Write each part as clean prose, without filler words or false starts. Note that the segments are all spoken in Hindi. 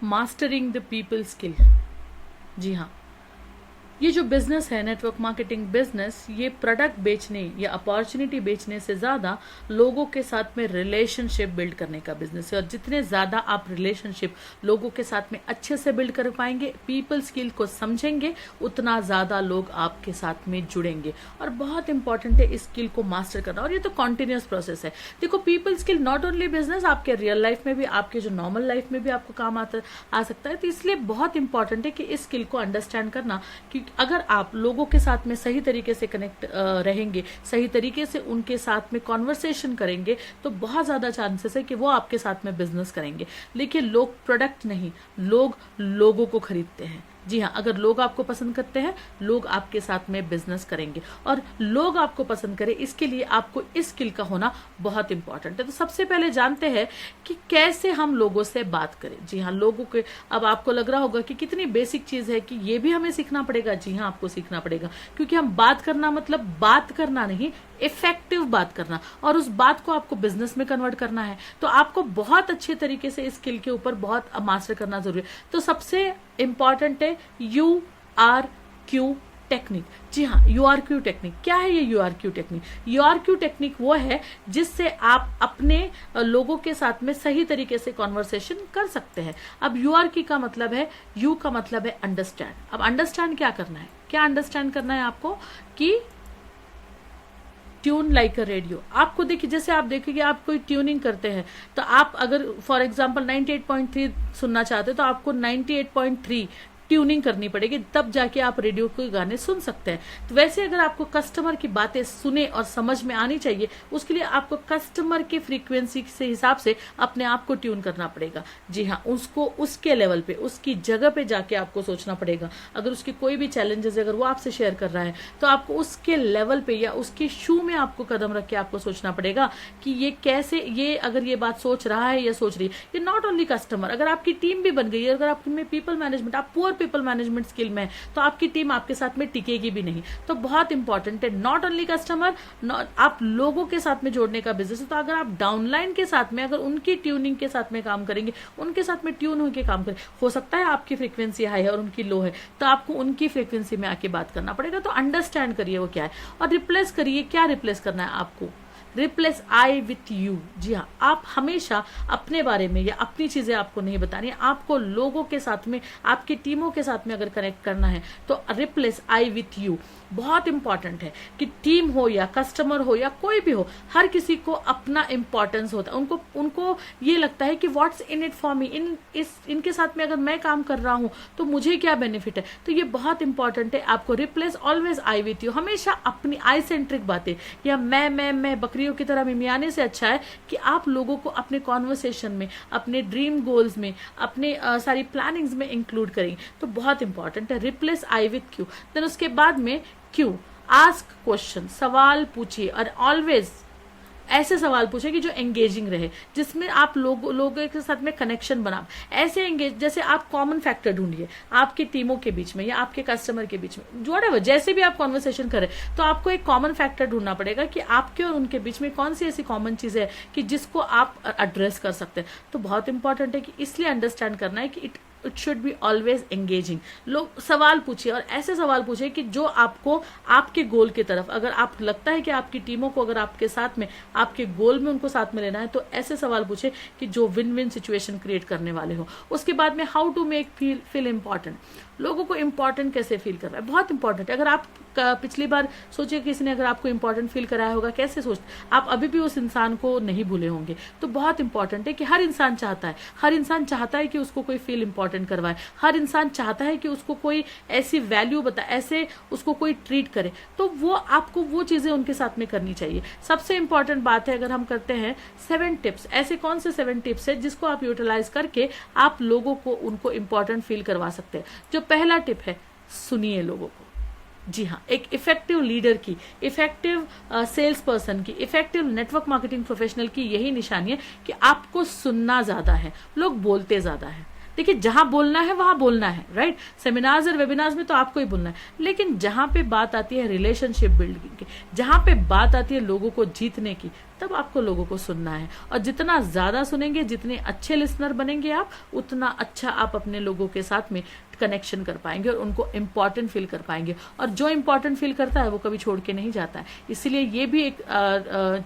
Mastering the people skill. जी हाँ, ये जो बिजनेस है नेटवर्क मार्केटिंग बिजनेस, ये प्रोडक्ट बेचने या अपॉर्चुनिटी बेचने से ज़्यादा लोगों के साथ में रिलेशनशिप बिल्ड करने का बिजनेस है। और जितने ज़्यादा आप रिलेशनशिप लोगों के साथ में अच्छे से बिल्ड कर पाएंगे, पीपल स्किल को समझेंगे, उतना ज़्यादा लोग आपके साथ में जुड़ेंगे। और बहुत इंपॉर्टेंट है इस स्किल को मास्टर करना, और ये तो कॉन्टिन्यूस प्रोसेस है। देखो, people skill not only business, आपके रियल लाइफ में भी, आपके जो नॉर्मल लाइफ में भी आपको काम आ सकता है। तो इसलिए बहुत इंपॉर्टेंट है कि इस स्किल को अंडरस्टैंड करना, कि अगर आप लोगों के साथ में सही तरीके से कनेक्ट रहेंगे, सही तरीके से उनके साथ में कॉन्वर्सेशन करेंगे, तो बहुत ज्यादा चांसेस है कि वो आपके साथ में बिजनेस करेंगे। लेकिन लोग प्रोडक्ट नहीं, लोग लोगों को खरीदते हैं। जी हाँ, अगर लोग आपको पसंद करते हैं, लोग आपके साथ में बिजनेस करेंगे। और लोग आपको पसंद करें, इसके लिए आपको इस स्किल का होना बहुत इंपॉर्टेंट है। तो सबसे पहले जानते हैं कि कैसे हम लोगों से बात करें। जी हाँ, लोगों के, अब आपको लग रहा होगा कि कितनी बेसिक चीज है कि ये भी हमें सीखना पड़ेगा। जी हाँ, आपको सीखना पड़ेगा, क्योंकि हम बात करना मतलब बात करना नहीं, इफेक्टिव बात करना, और उस बात को आपको बिजनेस में कन्वर्ट करना है। तो आपको बहुत अच्छे तरीके से इस स्किल के ऊपर बहुत मास्टर करना जरूरी है। तो सबसे इंपॉर्टेंट है URQ टेक्निक। जी हाँ, URQ टेक्निक क्या है? ये URQ टेक्निक, URQ टेक्निक वो है जिससे आप अपने लोगों के साथ में सही तरीके से कॉन्वर्सेशन कर सकते हैं। अब URQ का मतलब है, U का मतलब है अंडरस्टैंड। अब अंडरस्टैंड क्या करना है? क्या अंडरस्टैंड करना है आपको? कि ट्यून लाइक अ रेडियो। आपको देखिए, जैसे आप देखिए कि आप कोई ट्यूनिंग करते हैं, तो आप अगर फॉर एग्जांपल 98.3 सुनना चाहते हैं, तो आपको 98.3 ट्यूनिंग करनी पड़ेगी, तब जाके आप रेडियो के गाने सुन सकते हैं। तो वैसे अगर आपको कस्टमर की बातें सुने और समझ में आनी चाहिए, उसके लिए आपको कस्टमर के फ्रीक्वेंसी से हिसाब से अपने आप को ट्यून करना पड़ेगा। जी हाँ, उसको उसके लेवल पे, उसकी जगह पे जाके आपको सोचना पड़ेगा। अगर उसके कोई भी चैलेंजेस अगर वो आपसे शेयर कर रहा है, तो आपको उसके लेवल पे या उसके शू में आपको कदम रख के आपको सोचना पड़ेगा कि ये कैसे, ये अगर ये बात सोच रहा है या सोच रही है। ये नॉट ओनली कस्टमर, अगर आपकी टीम भी बन गई है, अगर आपकी में पीपल मैनेजमेंट, आप पुअर पीपल मैनेजमेंट स्किल में, तो आपकी टीम आपके साथ में टिकेगी भी नहीं। तो बहुत इंपॉर्टेंट है, नॉट ओनली कस्टमर, आप लोगों के साथ में जोड़ने का बिजनेस है। तो अगर आप डाउनलाइन के साथ में, अगर उनकी ट्यूनिंग के साथ में काम करेंगे, उनके साथ में ट्यून होकर काम करें, हो सकता है आपकी फ्रीक्वेंसी हाई है और उनकी लो है, तो आपको उनकी फ्रीक्वेंसी में आके बात करना पड़ेगा। तो अंडरस्टैंड करिए वो क्या है, और रिप्लेस करिए। क्या रिप्लेस करना है आपको? Replace I with you. जी हाँ, आप हमेशा अपने बारे में या अपनी चीजें आपको नहीं बतानी है, आपको लोगों के साथ में, आपकी टीमों के साथ में अगर कनेक्ट करना है, तो रिप्लेस आई विथ यू बहुत इंपॉर्टेंट है। कि टीम हो या कस्टमर हो या कोई भी हो, हर किसी को अपना इंपॉर्टेंस होता है। उनको ये लगता है कि what's in it for me, इनके साथ में अगर मैं काम कर रहा हूं तो मुझे क्या बेनिफिट है। तो ये बहुत इंपॉर्टेंट है। आपको replace always I with you, हमेशा अपनी आई सेंट्रिक बातें या मैं बकरियों की तरह मिमियाने से अच्छा है कि आप लोगों को अपने कॉन्वर्सेशन में, अपने ड्रीम गोल्स में, अपने सारी प्लानिंग्स में इंक्लूड करें। तो बहुत इंपॉर्टेंट है, replace I with Q. Then उसके बाद में क्यों, आस्क क्वेश्चन, सवाल पूछिए, और ऑलवेज ऐसे सवाल पूछे कि जो एंगेजिंग रहे, जिसमें आप लोगों के साथ में कनेक्शन बना। ऐसे एंगेज, जैसे आप कॉमन फैक्टर ढूंढिए आपकी टीमों के बीच में या आपके कस्टमर के बीच में, जो जैसे भी आप कॉन्वर्सेशन करें, तो आपको एक कॉमन फैक्टर ढूंढना पड़ेगा कि आपके और उनके बीच में कौन सी ऐसी कॉमन चीज है कि जिसको आप एड्रेस कर सकते हैं। तो बहुत इंपॉर्टेंट है कि इसलिए अंडरस्टैंड करना है कि it should be always engaging. लोग सवाल पूछिए, और ऐसे सवाल पूछिए कि जो आपको आपके गोल की तरफ, अगर आप लगता है कि आपकी टीमों को अगर आपके साथ में, आपके गोल में उनको साथ में लेना है, तो ऐसे सवाल पूछे कि जो विन विन सिचुएशन क्रिएट करने वाले हो। उसके बाद में how to make feel important, लोगों को इंपॉर्टेंट कैसे फील कर रहा है, बहुत इंपॉर्टेंट है। अगर आप पिछली बार सोचिए किसी ने अगर आपको इंपॉर्टेंट फील कराया होगा, कैसे सोचते, आप अभी भी उस इंसान को नहीं भूले होंगे। तो बहुत इंपॉर्टेंट है कि हर इंसान चाहता है कि उसको कोई फील इंपॉर्टेंट करवाए, हर इंसान चाहता है कि उसको कोई ऐसी वैल्यू बताए, ऐसे उसको कोई ट्रीट करे। तो वो आपको वो चीजें उनके साथ में करनी चाहिए। सबसे इंपॉर्टेंट बात है, अगर हम करते हैं 7 टिप्स, ऐसे कौन से 7 टिप्स है जिसको आप यूटिलाइज करके आप लोगों को, उनको इंपॉर्टेंट फील करवा सकते हैं। जो पहला टिप है, सुनिए लोगों को। जी हाँ, एक इफेक्टिव लीडर की, इफेक्टिव सेल्स पर्सन की, इफेक्टिव नेटवर्क मार्केटिंग प्रोफेशनल की यही निशानी है कि आपको सुनना ज्यादा है। लोग बोलते ज्यादा है, देखिए जहां बोलना है वहां बोलना है, राइट। सेमिनार्स और वेबिनार्स में तो आपको ही बोलना है, लेकिन जहां पे बात आती है रिलेशनशिप बिल्डिंग की, जहां पे बात आती है लोगों को जीतने की, तब आपको लोगों को सुनना है। और जितना ज्यादा सुनेंगे, जितने अच्छे लिसनर बनेंगे आप, उतना अच्छा आप अपने लोगों के साथ में कनेक्शन कर पाएंगे और उनको इम्पोर्टेंट फील कर पाएंगे। और जो इम्पोर्टेंट फील करता है वो कभी छोड़ के नहीं जाता है। इसलिए ये भी एक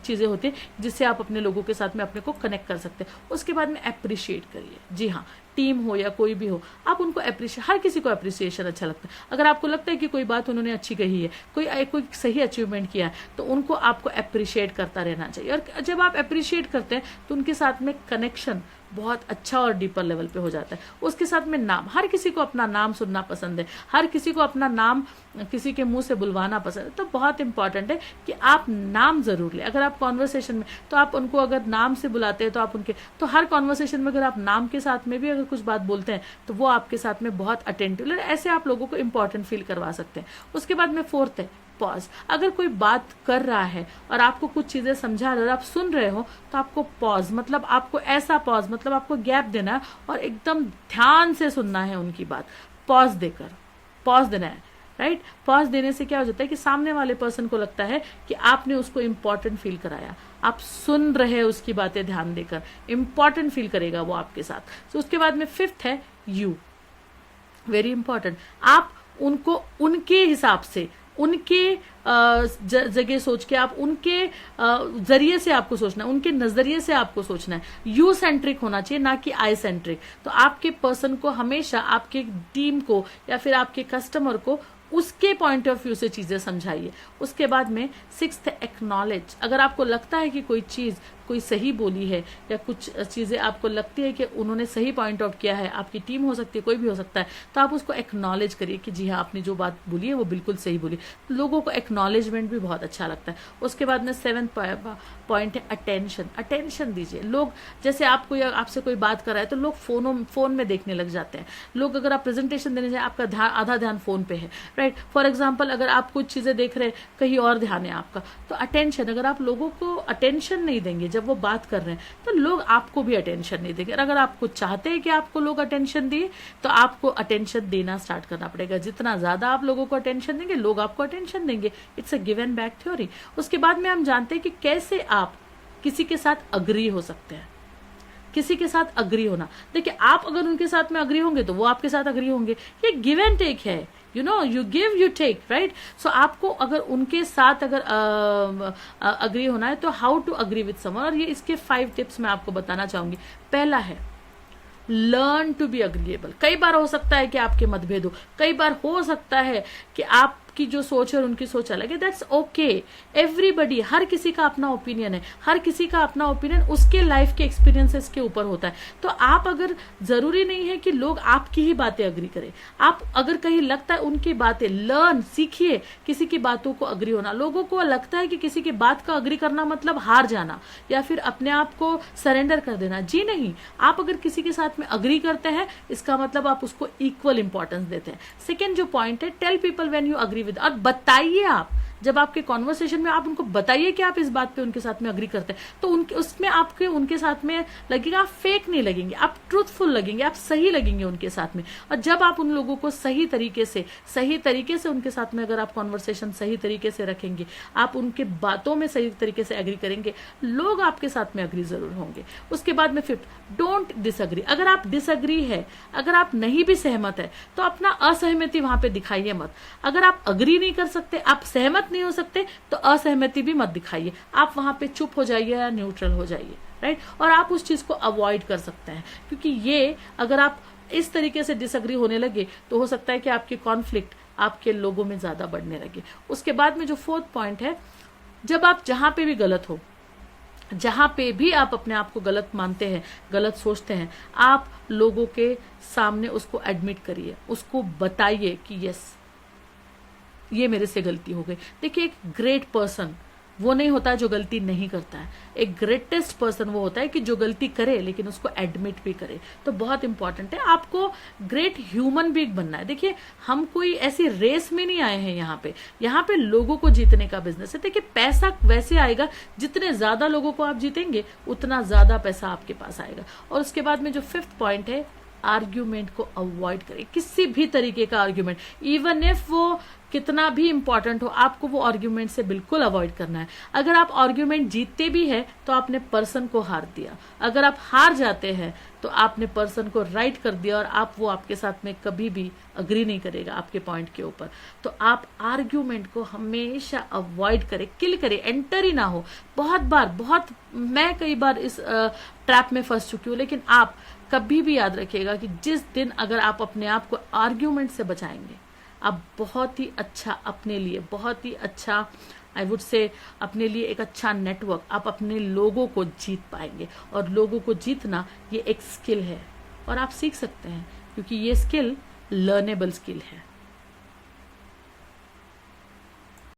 चीजें होती है जिससे आप अपने लोगों के साथ में अपने को कनेक्ट कर सकते हैं। उसके बाद में अप्रिशिएट करिए। जी हाँ, टीम हो या कोई भी हो, आप उनको अप्रिशिएट, हर किसी को अप्रिसिएशन अच्छा लगता है। अगर आपको लगता है कि कोई बात उन्होंने अच्छी कही है, कोई सही अचीवमेंट किया है, तो उनको आपको अप्रिशिएट करता रहना चाहिए। और जब आप अप्रिशिएट करते हैं तो उनके साथ में कनेक्शन बहुत अच्छा और डीपर लेवल पे हो जाता है। उसके साथ में नाम, हर किसी को अपना नाम सुनना पसंद है, हर किसी को अपना नाम किसी के मुंह से बुलवाना पसंद है। तो बहुत इंपॉर्टेंट है कि आप नाम जरूर लें। अगर आप कॉन्वर्सेशन में, तो आप उनको अगर नाम से बुलाते हैं तो आप उनके, तो हर कॉन्वर्सेशन में अगर आप नाम के साथ में भी अगर कुछ बात बोलते हैं तो वो आपके साथ में बहुत अटेंटिव, ऐसे आप लोगों को इंपॉर्टेंट फील करवा सकते हैं। उसके बाद में फोर्थ है पॉज। अगर कोई बात कर रहा है और आपको कुछ चीजें समझा रहा है और आप सुन रहे हो, तो आपको पॉज, मतलब आपको ऐसा पॉज, मतलब आपको गैप देना है और एकदम ध्यान से सुनना है उनकी बात, पॉज देकर पॉज देना है, राइट। पॉज देने से क्या हो जाता है कि सामने वाले पर्सन को लगता है कि आपने उसको इंपॉर्टेंट फील कराया, आप सुन रहे हैं उसकी बातें ध्यान देकर, इंपॉर्टेंट फील करेगा वो आपके साथ। तो उसके बाद में फिफ्थ है यू, वेरी इंपॉर्टेंट। आप उनको उनके हिसाब से, उनके जगह सोच के, आप उनके जरिए से आपको सोचना है, उनके नजरिए से आपको सोचना है। यू सेंट्रिक होना चाहिए, ना कि आई सेंट्रिक। तो आपके पर्सन को हमेशा, आपके टीम को या फिर आपके कस्टमर को उसके पॉइंट ऑफ व्यू से चीजें समझाइए। उसके बाद में सिक्स्थ है एक्नॉलेज। अगर आपको लगता है कि कोई चीज कोई सही बोली है या कुछ चीजें आपको लगती है कि उन्होंने सही पॉइंट आउट किया है, आपकी टीम हो सकती है, कोई भी हो सकता है, तो आप उसको एक्नॉलेज करिए कि जी हाँ, आपने जो बात बोली है वो बिल्कुल सही बोली। लोगों को एक्नॉलेजमेंट भी बहुत अच्छा लगता है। उसके बाद में सेवेंथ पॉइंट है अटेंशन। अटेंशन दीजिए। लोग, जैसे आपसे कोई बात कर रहा है तो लोग फोन में देखने लग जाते हैं। लोग, अगर आप प्रेजेंटेशन देने जाए, आपका आधा ध्यान फोन पे है, राइट। फॉर एग्जाम्पल, अगर आप कुछ चीजें देख रहे हैं, कहीं और ध्यान है आपका, तो अटेंशन, अगर आप लोगों को अटेंशन नहीं देंगे जब वो बात कर रहे हैं, तो लोग आपको भी अटेंशन नहीं देंगे। अगर आपको चाहते हैं कि आपको लोग अटेंशन दिए, तो आपको अटेंशन देना स्टार्ट करना पड़ेगा। जितना ज्यादा आप लोगों को अटेंशन देंगे, लोग आपको अटेंशन देंगे। It's a give and back theory. उसके बाद में हम जानते हैं कि कैसे आप किसी के साथ अग्री हो सकते हैं। किसी के साथ अग्री होना, देखिए, आप अगर उनके साथ में अग्री होंगे तो वो आपके साथ अग्री होंगे। ये गिव एंड टेक है, you know, you give you take, right. So आपको अगर उनके साथ अगर अग्री होना है, तो how to agree with someone, और ये इसके 5 टिप्स मैं आपको बताना चाहूंगी। पहला है लर्न टू बी अग्रीएबल। कई बार हो सकता है कि आपके मतभेद हो, कई बार हो सकता है कि आपकी जो सोच है और उनकी सोच अलग है। That's okay. एवरीबडी, हर किसी का अपना ओपिनियन है, हर किसी का अपना ओपिनियन उसके लाइफ के एक्सपीरियंसेस के ऊपर होता है। तो आप, अगर जरूरी नहीं है कि लोग आपकी ही बातें अग्री करें, आप अगर कहीं लगता है उनकी बातें, लर्न, सीखिए किसी की बातों को अग्री होना। लोगों को लगता है कि किसी की बात का अग्री करना मतलब हार जाना या फिर अपने आप को सरेंडर कर देना। जी नहीं, आप अगर किसी के साथ में अग्री करते हैं, इसका मतलब आप उसको इक्वल इंपॉर्टेंस देते हैं। सेकेंड जो पॉइंट है, tell people when you agree with, और बताइए आप, जब आपके कॉन्वर्सेशन में आप उनको बताइए कि आप इस बात पे उनके साथ में अग्री करते हैं, तो उसमें आपके उनके साथ में लगेगा, आप फेक नहीं लगेंगे, आप ट्रूथफुल लगेंगे, आप सही लगेंगे उनके साथ में। और जब आप उन लोगों को सही तरीके से उनके साथ में अगर आप कॉन्वर्सेशन सही तरीके से रखेंगे, आप उनके बातों में सही तरीके से एग्री करेंगे, लोग आपके साथ में अग्री जरूर होंगे। उसके बाद में फिफ्थ, डोंट डिसअग्री। अगर आप डिसअग्री है, अगर आप नहीं भी सहमत है, तो अपना असहमति वहां पे दिखाइए मत। अगर आप अग्री नहीं कर सकते, आप सहमत नहीं हो सकते, तो असहमति भी मत दिखाइए। आप वहां पे चुप हो जाइए या न्यूट्रल हो जाइए, राइट। और आप उस चीज को अवॉइड कर सकते हैं, क्योंकि ये अगर आप इस तरीके से डिसअग्री होने लगे, तो हो सकता है कि आपके कॉन्फ्लिक्ट आपके लोगों में ज्यादा बढ़ने लगे। उसके बाद में जो फोर्थ पॉइंट है, जब आप जहां पे भी गलत हो, जहां पे भी आप अपने आप को गलत मानते हैं, गलत सोचते हैं, आप लोगों के सामने उसको एडमिट करिए, उसको बताइए कि यस, ये मेरे से गलती हो गई। देखिए, एक ग्रेट पर्सन वो नहीं होता जो गलती नहीं करता है। एक ग्रेटेस्ट पर्सन वो होता है कि जो गलती करे लेकिन उसको एडमिट भी करे। तो बहुत इंपॉर्टेंट है, आपको ग्रेट ह्यूमन बीइंग बनना है। देखिए, हम कोई ऐसी रेस में नहीं आए हैं यहाँ पे लोगों को जीतने का बिजनेस है। देखिए, पैसा वैसे आएगा, जितने ज्यादा लोगों को आप जीतेंगे उतना ज्यादा पैसा आपके पास आएगा। और उसके बाद में जो फिफ्थ पॉइंट है, आर्ग्यूमेंट को अवॉइड करें, किसी भी तरीके का आर्ग्यूमेंट, इवन इफ वो कितना भी इंपॉर्टेंट हो, आपको वो आर्ग्यूमेंट से बिल्कुल अवॉइड करना है। अगर आप आर्ग्यूमेंट जीतते भी है तो आपने पर्सन को हार दिया, अगर आप हार जाते हैं तो आपने पर्सन को राइट कर दिया, और वो आपके साथ में कभी भी अग्री नहीं करेगा आपके पॉइंट के ऊपर। तो आप आर्ग्यूमेंट को हमेशा अवॉइड करें, किल करें, एंटर ही ना हो। मैं कई बार इस ट्रैप में फंस चुकी हूँ, लेकिन आप कभी भी याद रखिएगा कि जिस दिन अगर आप अपने आप को आर्ग्यूमेंट से बचाएंगे, आप बहुत ही अच्छा अपने लिए, बहुत ही अच्छा आई वुड से अपने लिए एक अच्छा नेटवर्क, आप अपने लोगों को जीत पाएंगे। और लोगों को जीतना ये एक स्किल है और आप सीख सकते हैं, क्योंकि ये स्किल लर्नेबल स्किल है।